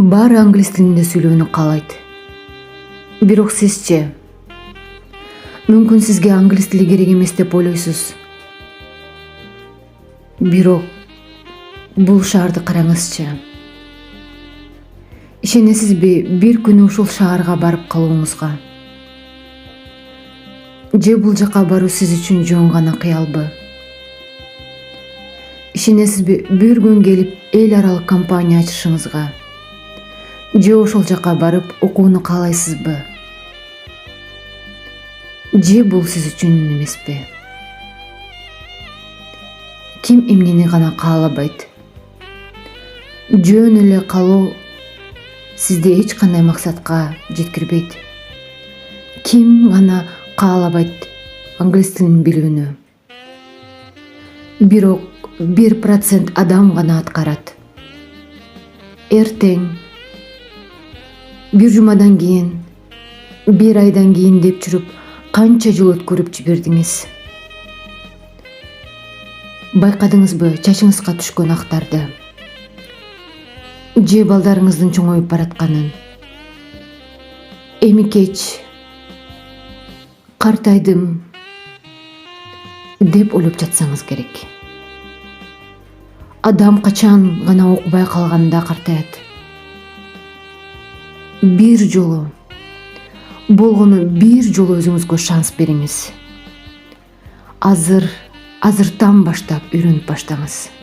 Баары англис тилинде сүйлөөнү каалайт. Бирок сизчи? Мүмкүн сизге англис тили керек эмес деп ойлойсуз. Бирок бул шаарды караңызчы. Ишенесизби бир күнү ушул шаарга барып калууңузга? Же бул жака баруу сиз үчүн жөн гана кыялбы? Ишенесизби бир күн келип эл аралык компания ачышыңызга? Же ошол жака барып окууну каалайсызбы? Же бул сиз үчүн эмеспи? Ким эмнени гана каалабайт? Жөн эле каалоо сизди эч кандай максатка жеткирбейт. Ким гана каалабайт англис тилин билүүнү? Бирок 1% адам гана аткарат. Эртең, бир жумадан кийин, бир айдан кийин деп жүрүп канча жыл өткөрүп жибердиңиз? Байкадыңызбы чачыңызга түшкөн актарды? Же балдарыңыздын чоңоюп баратканын? Эми кеч картайдым деп ойлоп жатсаңыз керек. Адам качан гана окубай калганда картаят. Бир жолу, болгону бир жолу өзүңүзгө шанс бериңиз. Азыртан баштап үйрөнүп баштаңыз.